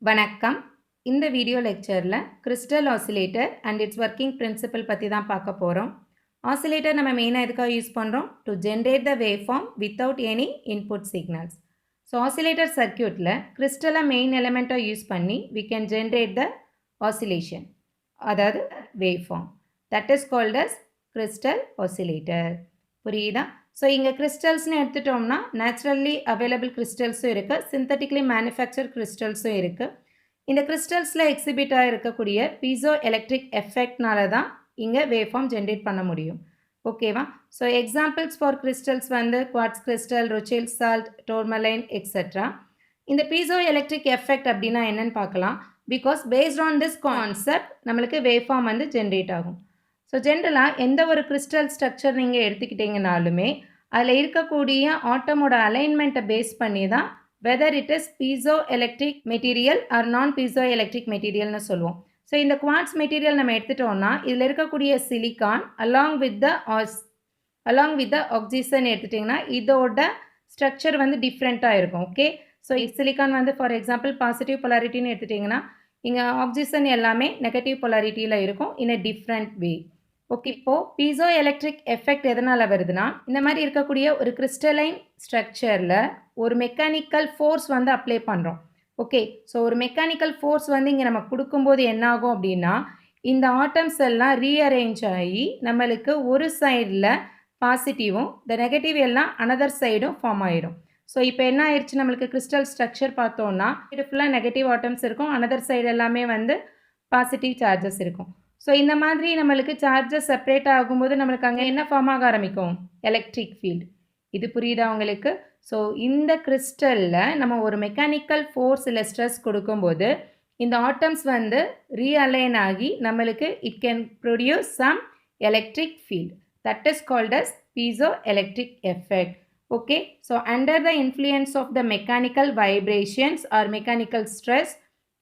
வணக்கம். இந்த வீடியோ லெக்சரில் crystal oscillator and it's working principal பற்றி தான் பார்க்க போகிறோம். ஆசிலேட்டர் நம்ம மெயினாக எதுக்காக யூஸ் பண்ணுறோம்? To generate the waveform without any input signals. So oscillator சர்க்கியூட்டில் கிறிஸ்டலை மெயின் எலிமெண்ட்டாக யூஸ் பண்ணி we can generate the oscillation, அதாவது waveform. That is called as crystal oscillator. புரியுதா? ஸோ இங்கே கிறிஸ்டல்ஸ்னு எடுத்துட்டோம்னா நேச்சுரலி அவைலபிள் கிறிஸ்டல்ஸும் இருக்குது, சிந்தட்டிக்லி மேனுஃபேக்சர் கிறிஸ்டல்ஸும் இருக்குது. இந்த கிறிஸ்டல்ஸில் எக்ஸிபிட் ஆகிருக்கக்கூடிய பீசோ எலக்ட்ரிக் எஃபெக்ட்னால தான் இங்கே வேவ் ஃபார்ம் ஜென்ரேட் பண்ண முடியும். ஓகேவா? ஸோ எக்ஸாம்பிள்ஸ் ஃபார் கிறிஸ்டல்ஸ் வந்து குவார்ட்ஸ் கிறிஸ்டல், ரொச்செல் சால்ட், டோர்மலைன் எக்ஸெட்ரா. இந்த பீசோ எலக்ட்ரிக் எஃபெக்ட் அப்படின்னா என்னன்னு பார்க்கலாம். Because based on this concept நம்மளுக்கு வேவ் ஃபார்ம் வந்து ஜென்ரேட் ஆகும். ஸோ ஜென்ரலாக எந்த ஒரு கிறிஸ்டல் ஸ்ட்ரக்சர் நீங்கள் எடுத்துக்கிட்டிங்கனாலுமே அதில் இருக்கக்கூடிய ஆட்டமோட அலைன்மெண்ட்டை பேஸ் பண்ணி தான் whether it is piezoelectric material or non piezoelectric மெட்டீரியல்னு சொல்லுவோம். ஸோ இந்த குவார்ட்ஸ் மெட்டீரியல் நம்ம எடுத்துட்டோம்னா இதில் இருக்கக்கூடிய silicon along with the oxygen எடுத்துட்டிங்கன்னா இதோட ஸ்ட்ரக்சர் வந்து டிஃப்ரெண்ட்டாக இருக்கும். ஓகே, ஸோ சிலிக்கான் வந்து ஃபார் எக்ஸாம்பிள் பாசிட்டிவ் பொலாரிட்டின்னு எடுத்துட்டிங்கன்னா இங்கே ஆக்சிஜன் எல்லாமே நெகட்டிவ் பொலாரிட்டியில் இருக்கும் in a different way. Okay, இப்போது பீசோ எலக்ட்ரிக் எஃபெக்ட் எதனால் வருதுன்னா இந்த மாதிரி இருக்கக்கூடிய ஒரு கிறிஸ்டலைன் ஸ்ட்ரக்சரில் ஒரு மெக்கானிக்கல் ஃபோர்ஸ் வந்து அப்ளை பண்ணுறோம். ஓகே, ஸோ ஒரு மெக்கானிக்கல் ஃபோர்ஸ் வந்து இங்கே நம்ம கொடுக்கும்போது என்ன ஆகும் அப்படின்னா இந்த ஆட்டம்ஸ் எல்லாம் ரீஅரேஞ்ச் ஆகி நம்மளுக்கு ஒரு சைடில் பாசிட்டிவும் த நெகட்டிவ் எல்லாம் அனதர் சைடும் ஃபார்ம் ஆகிடும். ஸோ இப்போ என்ன ஆயிடுச்சு, நம்மளுக்கு கிறிஸ்டல் ஸ்ட்ரக்சர் பார்த்தோன்னா இது ஃபுல்லாக நெகட்டிவ் ஆட்டம்ஸ் இருக்கும், அனதர் சைடு எல்லாமே வந்து பாசிட்டிவ் சார்ஜஸ் இருக்கும். ஸோ இந்த மாதிரி நம்மளுக்கு சார்ஜஸ் செப்பரேட் ஆகும்போது நம்மளுக்கு அங்கே என்ன ஃபார்ம் ஆக ஆரம்பிக்கும்? Electric field. இது புரியுதா உங்களுக்கு? ஸோ இந்த கிறிஸ்டலில் நம்ம ஒரு மெக்கானிக்கல் ஃபோர்ஸ் இல்லை ஸ்ட்ரெஸ் கொடுக்கும்போது இந்த ஆட்டம்ஸ் வந்து ரீஅலைன் ஆகி நம்மளுக்கு it can produce some electric field. That is called as piezoelectric effect. Okay, so under the influence of the mechanical vibrations or mechanical stress,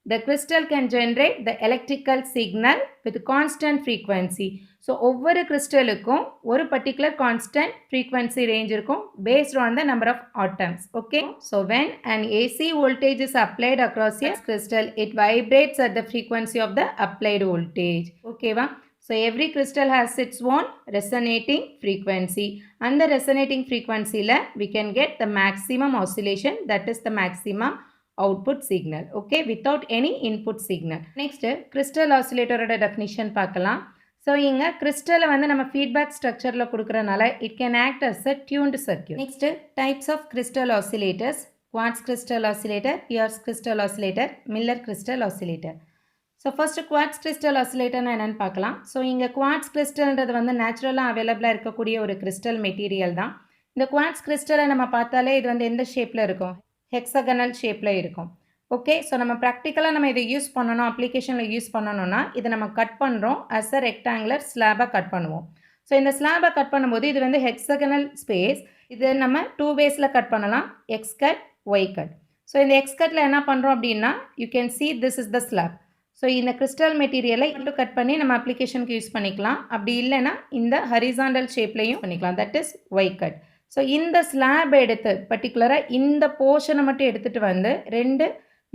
the crystal can generate the electrical signal with constant frequency. So ஒவ்வொரு கிறிஸ்டலுக்கும் ஒரு particular constant frequency range இருக்கும் based on the number of atoms. Okay, so when an AC voltage is applied across a crystal, it vibrates at the frequency of the applied voltage. Okay va? So every crystal has its own resonating frequency, and the resonating frequency la we can get the maximum oscillation, that is the maximum output signal. Okay, without any input signal. Next crystal oscillator oda definition paakalam. So inga crystal வந்து நம்ம feedback structureல கொடுக்கறனால it can act as a tuned circuit. Next types of crystal oscillators: quartz crystal oscillator, Pierce crystal oscillator, Miller crystal oscillator. So first quartz crystal ஆசிலேட்டர்னா என்னென்னு பார்க்கலாம். So இங்கே quartz கிறிஸ்டல்ன்றது வந்து நேச்சுரலாக அவைலபிளாக இருக்கக்கூடிய ஒரு கிறிஸ்டல் மெட்டீரியல் தான். இந்த குவார்ட்ஸ் கிறிஸ்டலை நம்ம பார்த்தாலே இது வந்து எந்த ஷேப்பில் இருக்கும்? ஹெக்ஸகனல் ஷேப்பில் இருக்கும். ஓகே, ஸோ நம்ம ப்ராக்டிக்கலாக நம்ம இதை யூஸ் பண்ணணும், அப்ளிகேஷனில் யூஸ் பண்ணணும்னா இதை நம்ம கட் பண்ணுறோம் அஸ் அ ரெக்டாங்குலர் ஸ்லாபாக கட் பண்ணுவோம். ஸோ இந்த ஸ்லாபை கட் பண்ணும்போது இது வந்து ஹெக்ஸகனல் ஸ்பேஸ். இது நம்ம 2 வேஸில் கட் பண்ணலாம், X cut, Y cut. So இந்த எக்ஸ் கட்டில் என்ன பண்ணுறோம் அப்படின்னா you can see this is the slab. So இந்த கிறிஸ்டல் மெட்டீரியலை மட்டும் கட் பண்ணி நம்ம அப்ளிகேஷனுக்கு யூஸ் பண்ணிக்கலாம். அப்படி இல்லைன்னா இந்த ஹரிசாண்டல் ஷேப்லையும் பண்ணிக்கலாம், that is Y cut. So இந்த ஸ்லாப் எடுத்து பர்டிகுலராக இந்த போர்ஷனை மட்டும் எடுத்துகிட்டு வந்து 2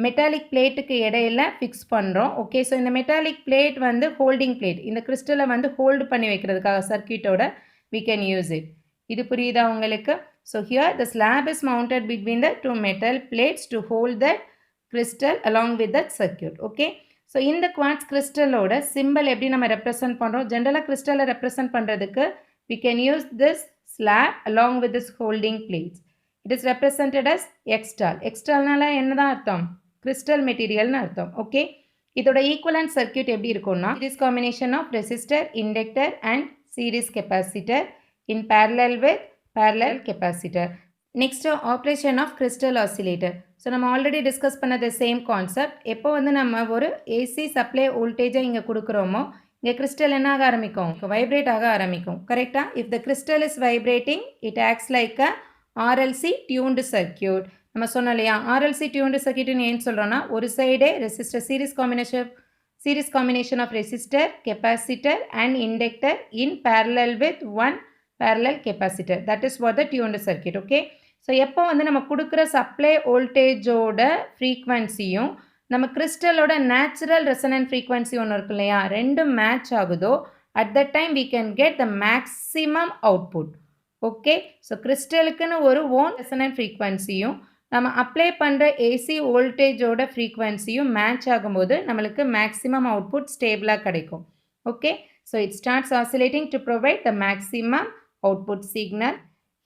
மெட்டாலிக் பிளேட்டுக்கு இடையில ஃபிக்ஸ் பண்ணுறோம். ஓகே, ஸோ இந்த மெட்டாலிக் பிளேட் வந்து ஹோல்டிங் பிளேட், இந்த கிறிஸ்டலை வந்து ஹோல்டு பண்ணி வைக்கிறதுக்காக சர்க்யூட்டோட we can use it. இது புரியுதா உங்களுக்கு? So here the slab is mounted between the 2 metal plates to hold that crystal along with that circuit. Okay, so இந்த குவார்ட்ஸ் கிறிஸ்டலோட சிம்பிள் எப்படி நம்ம ரெப்ரசன்ட் பண்ணுறோம்? ஜென்ரலாக கிறிஸ்டலை ரெப்ரசன்ட் பண்ணுறதுக்கு we can use this slab along with this holding plates. It is represented as X-stal. X-stalனால என்னதான் அர்த்தம்? Crystal மெட்டீரியல்னு அர்த்தம். Okay, இதோட ஈக்குவலன்ட் சர்க்யூட் எப்படி இருக்கும்னா series combination of resistor, inductor and series capacitor in parallel with parallel capacitor. Next operation of crystal oscillator. So நம்ம already discuss பண்ண the same concept. எப்போ வந்து நம்ம ஒரு ஏசி சப்ளை வோல்டேஜை இங்கே கொடுக்குறோமோ இங்கே கிறிஸ்டல் என்ன ஆக ஆரம்பிக்கும்? வைப்ரேட் ஆக ஆரம்பிக்கும். கரெக்டாக? If the crystal is vibrating it acts like a RLC tuned circuit. நம்ம சொன்னோம் இல்லையா, ஆர்எல்சி டியூன்டு சர்க்யூட்னு ஏன்னு சொல்கிறோன்னா ஒரு சைடே resistor, series combination of resistor, capacitor and inductor in parallel with one parallel capacitor. That is what the tuned circuit. Okay, so எப்போ வந்து நம்ம கொடுக்குற சப்ளை வோல்டேஜோட ஃப்ரீக்வன்சியும் நம்ம கிறிஸ்டலோட நேச்சுரல் ரெசனன்ட் ஃப்ரீக்வன்சி ஒன்று இருக்கு இல்லையா, ரெண்டும் மேட்ச் ஆகுதோ at that time we can get the maximum output. Okay, so கிறிஸ்டலுக்குன்னு ஒரு ஓன் ரெசனன்ட் ஃப்ரீக்வன்சியும் நம்ம அப்ளை பண்ணுற ஏசி வோல்டேஜோட ஃப்ரீக்வன்சியும் மேட்ச் ஆகும்போது நம்மளுக்கு மேக்ஸிமம் அவுட்புட் ஸ்டேபிளாக கிடைக்கும். Okay, so it starts oscillating to provide the maximum output signal.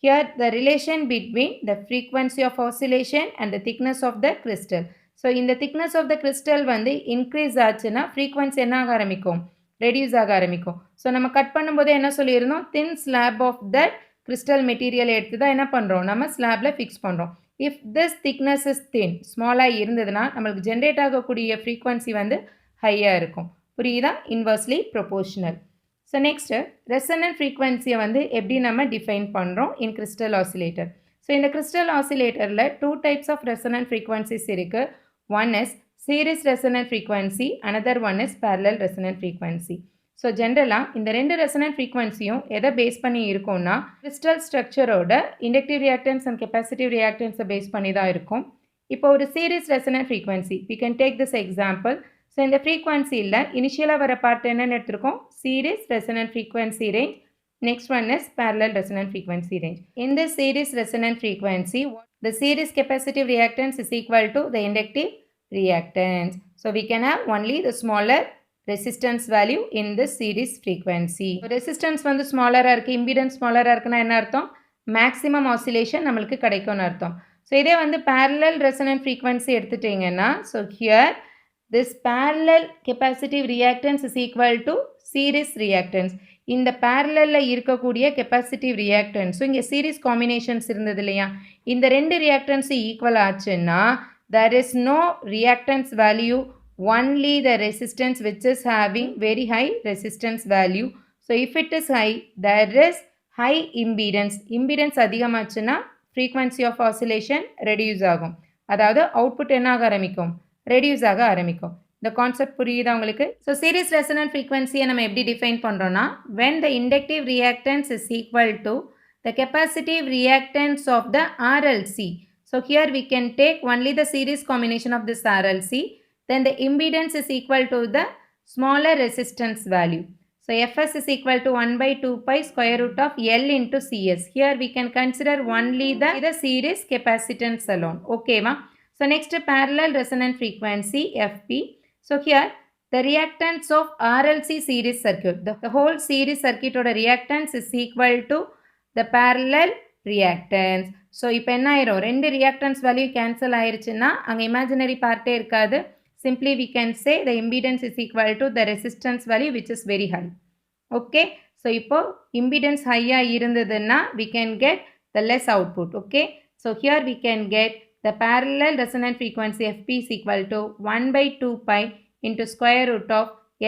Here the relation between the frequency of oscillation and the thickness of the crystal. So இந்த thickness of the crystal வந்து increase ஆச்சுன்னா frequency என்ன ஆக ஆரம்பிக்கும், reduce ஆக ஆரம்பிக்கும். So நம்ம cut பண்ணும்போது என்ன சொல்லியிருந்தோம், thin slab of that crystal material எடுத்து தான் என்ன பண்ணுறோம், நம்ம ஸ்லாபில் ஃபிக்ஸ் பண்ணுறோம். If this thickness is thin, ஸ்மாலாக இருந்ததுன்னா நம்மளுக்கு ஜென்ரேட் ஆகக்கூடிய ஃப்ரீக்வன்சி வந்து ஹையாக இருக்கும். புரியுதா, inversely proportional. So next resonant ஃப்ரீக்வன்சியை வந்து எப்படி நம்ம டிஃபைன் பண்ணுறோம் இன் கிறிஸ்டல் ஆசிலேட்டர். ஸோ இந்த கிறிஸ்டல் ஆசிலேட்டரில் 2 டைப்ஸ் ஆஃப் ரெசனன்ட் ஃப்ரீக்வன்சிஸ் இருக்குது. One is series resonant frequency, another one is parallel resonant frequency. So ஜென்ரலாக இந்த ரெண்டு ரெசனன்ட் ஃப்ரீக்வன்சியும் எதை பேஸ் பண்ணி இருக்கும்னா கிறிஸ்டல் ஸ்ட்ரக்சரோட இண்டக்டிவ் ரியாக்டன்ஸ் அண்ட் கெப்பாசிட்டிவ் ரியாக்டன்ஸை பேஸ் பண்ணி தான் இருக்கும். இப்போ ஒரு series resonant frequency, we can take this example. ஸோ இந்த ஃப்ரீக்வன்சியில் இனிஷியலாக வர பார்ட் என்னென்னு எடுத்திருக்கோம், series resonant frequency range. Next one is parallel resonant frequency range. In this series resonant frequency, the series capacitive reactance is equal to the inductive reactance. So we can have only the smaller resistance value in this series frequency. So resistance வந்து ஸ்மாலராக இருக்குது, impedance ஸ்மாலராக இருக்குன்னா என்ன அர்த்தம், maximum oscillation நம்மளுக்கு கிடைக்கும்னு அர்த்தம். So இதே வந்து parallel resonant frequency எடுத்துட்டிங்கன்னா, so here this parallel capacitive reactance is equal to series reactance. இந்த parallelல இருக்கக்கூடிய capacitive reactance இங்கே series combinations இருந்தது இல்லையா, இந்த ரெண்டு reactance ஈக்குவல் ஆச்சுன்னா there is no reactance value, only the resistance which is having very high resistance value. So if it is high, there is high impedance. Impedance அதிகமாச்சுன்னா frequency of oscillation reduce ஆகும், அதாவது output என்ன ஆக ஆரம்பிக்கும், reduce ஆக ஆரம்பிக்கும். இந்த concept புரியுதா உங்களுக்கு? ஸோ சீரிஸ் ரெசனன்ட் ஃப்ரீக்வன்சியை நம்ம எப்படி டிஃபைன் பண்ணுறோன்னா, when the inductive reactance is equal to the capacitive reactance of the RLC. So here we can take only the series combination of this RLC, then the impedance is equal to the smaller resistance value. So Fs is equal to 1 by 2 pi square root of L into Cs. Here we can consider only the series capacitance alone. Okay ma? So next parallel resonant frequency Fp. So here the reactance of RLC series circuit, the whole series circuit oda reactance is equal to the parallel reactance. So இப்போ என்ன ஆயிரும், ரெண்டு reactance value cancel ஆயிருச்சுன்னா அங்கே imaginary partே இருக்காது. Simply we can say the impedance is equal to the resistance value which is very high. Okay, so இப்போ impedance high இருந்ததுன்னா we can get the less output. Okay, so here we can get the parallel resonant frequency Fp is equal to 1 by 2 pi into square root of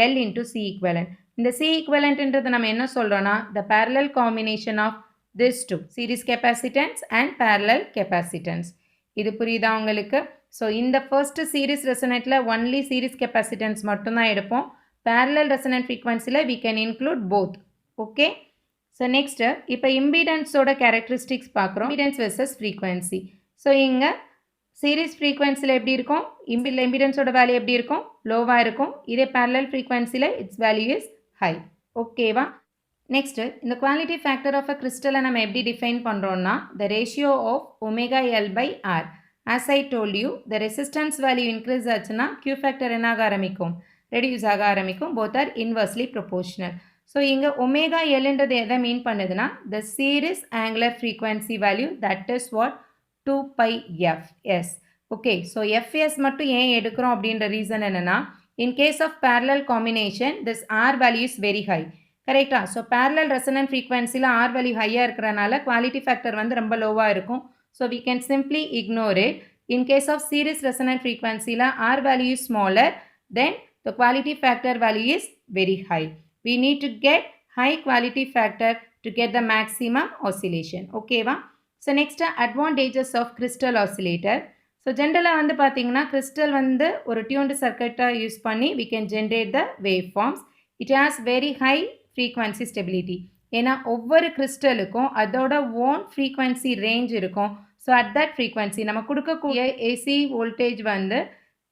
L into C equivalent. இந்த C equivalent என்றது நம்ம என்ன சொல்றோம்னா, the parallel combination of these two, series capacitance and parallel capacitance. இது புரியுதா உங்களுக்கு? So இந்த first series ரெசனேட்டில் ஒன்லி சீரிஸ் கெப்பாசிட்டன்ஸ் மட்டும்தான் எடுப்போம். parallel resonant frequencyல we can include both. Okay, so next இப்போ இம்பிடன்ஸோட கேரக்டரிஸ்டிக்ஸ் பார்க்குறோம், இம்பிடன்ஸ் வெர்சஸ் ஃப்ரீக்வன்சி. ஸோ இங்கே சீரிஸ் ஃப்ரீக்வன்சியில் எப்படி இருக்கும், இம்பிடன்ஸோட வேல்யூ எப்படி இருக்கும், லோவாக இருக்கும். இதே parallel ஃப்ரீக்வன்சியில் இட்ஸ் வேல்யூ இஸ் ஹை. ஓகேவா? நெக்ஸ்ட்டு இந்த குவாலிட்டி ஃபேக்டர் ஆஃப் அ கிறிஸ்டலை நம்ம எப்படி டிஃபைன் பண்ணுறோன்னா, the ratio of omega L by R. As I told you, the resistance value increase ஆச்சுன்னா கியூ ஃபேக்டர் என்ன ஆக ஆரம்பிக்கும், ரெடியூஸ் ஆக ஆரம்பிக்கும். Both are inversely proportional. So இங்கே ஒமேகா எல்ன்றது எதை மீன் பண்ணுதுன்னா, the series angular frequency value, that is what 2 pi fs. Okay, so fs மட்டும் ஏன் எடுக்கிறோம் அப்படின்ற ரீசன் என்னென்னா, in case of parallel combination this R value is very high. கரெக்டா? ஸோ parallel resonant frequencyல ஆர் வேல்யூ ஹையாக இருக்கிறனால குவாலிட்டி ஃபேக்டர் வந்து ரொம்ப லோவாக இருக்கும். So we can simply ignore it. In case of series resonant frequencyல R value is smaller, then the quality factor value is very high. We need to get high quality factor to get the maximum oscillation. ஓகேவா? So next advantages of crystal oscillator. So ஜென்ரலாக வந்து பார்த்தீங்கன்னா crystal வந்து ஒரு tuned சர்க்கியூட்டாக use பண்ணி we can generate the waveforms. It has very high frequency stability. ஏன்னா ஒவ்வொரு கிறிஸ்டலுக்கும் அதோட ஓன் ஃப்ரீக்வன்சி ரேஞ்ச் இருக்கும். ஸோ அட் தட் ஃப்ரீக்வன்சி நம்ம கொடுக்கக்கூடிய ஏசி வோல்டேஜ் வந்து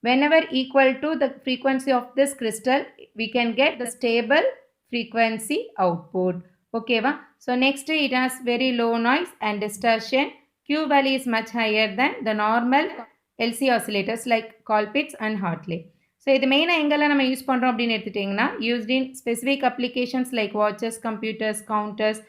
whenever equal to the frequency of this crystal, we can get the stable frequency output. Okay va? So next it has very low noise and distortion. Q value is much higher than the normal LC oscillators like Colpitts and Hartley. So இது மெயினாக எங்கெல்லாம் நம்ம use பண்ணுறோம் அப்படின்னு எடுத்துட்டிங்கன்னா, used in specific applications like watches, computers, counters,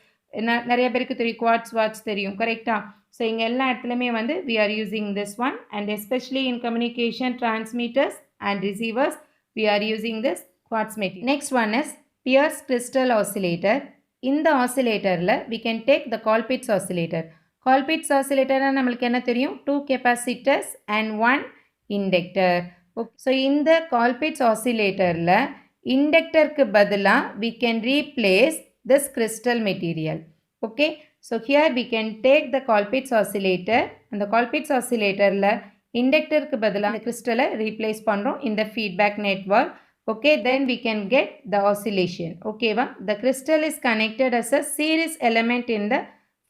நிறைய பேருக்கு தெரியும் குவார்ட்ஸ் வாட்ச் தெரியும், கரெக்டாக? ஸோ இங்கே எல்லா இடத்துலையுமே வந்து we are using this one, and especially in communication transmitters and receivers we are using this quartz material. Next one is Pierce crystal oscillator. இந்த ஆசிலேட்டரில் we can take the Colpitts oscillator. Colpitts oscillator நம்மளுக்கு என்ன தெரியும்? 2 capacitors and 1 inductor. So இந்த Colpitts oscillatorல இண்டக்டருக்கு பதிலாக we can replace this crystal material. Okay, so here we can take the Colpitts oscillator. அந்த Colpitts oscillatorல இண்டக்டருக்கு பதிலாக அந்த கிறிஸ்டலை replace பண்ணுறோம் in the feedback network. Okay, then we can get the oscillation. Okay va? The crystal is connected as a series element in the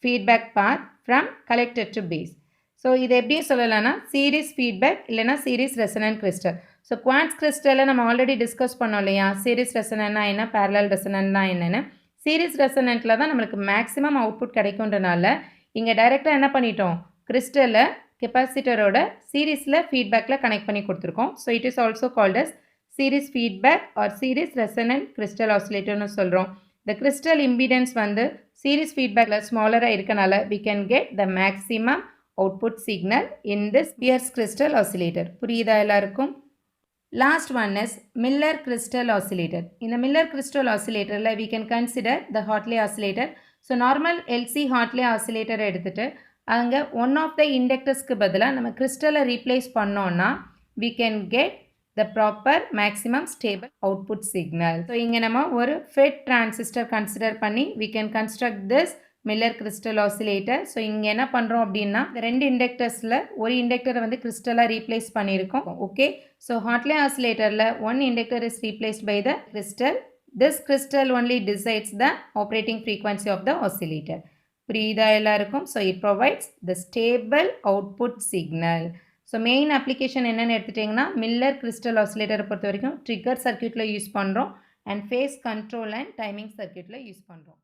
feedback path from collector to base. So இது எப்படி சொல்லலாம்னா series feedback இல்லைனா series resonant crystal. So quartz கிறிஸ்டலை நம்ம already discuss பண்ணோம் இல்லையா, series ரெசனன்ட்னா என்ன, parallel ரெசனன்ட்னா என்னென்னு. சீரிஸ் ரெசனன்ட்டில் தான் நம்மளுக்கு மேக்ஸிமம் அவுட்புட் கிடைக்குன்றனால இங்கே டைரெக்டாக என்ன பண்ணிட்டோம், கிறிஸ்டலை கெப்பாசிட்டரோட சீரீஸில் ஃபீட்பேக்கில் கனெக்ட் பண்ணி கொடுத்துருக்கோம். So it is also called as series feedback or series resonant crystal ஆசிலேட்டர்னு சொல்கிறோம். The crystal impedance வந்து series feedbackல ஸ்மாலராக இருக்கனால we can get the maximum output signal in this Pierce crystal oscillator. புரியுதா எல்லாருக்கும்? Last one is Miller crystal oscillator. இந்த Miller crystal oscillatorல we can consider the Hartley oscillator. So normal LC Hartley oscillator எடுத்துட்டு அங்கே one of the inductorsக்கு பதிலாக நம்ம crystal replace பண்ணோம்னா we can get the proper maximum stable output signal. So இங்கே நம்ம ஒரு FET transistor consider பண்ணி we can construct this Miller crystal oscillator. So இங்கே என்ன பண்ணுறோம் அப்படின்னா இந்த ரெண்டு இண்டக்டர்ஸில் ஒரு இண்டக்டரை வந்து கிறிஸ்டலாக ரீப்ளேஸ் பண்ணியிருக்கோம். Okay, so Hartley oscillatorல one inductor is replaced by the crystal. This crystal only decides the operating frequency of the oscillator. புரியுதா எல்லாருக்கும்? So it provides the stable output signal. So main application என்னென்னு எடுத்துட்டிங்கன்னா Miller crystal ஆசிலேட்டரை பொறுத்த வரைக்கும் trigger சர்க்யூட்டில் use பண்ணுறோம் and phase control and timing சர்க்யூட்டில் use பண்ணுறோம்.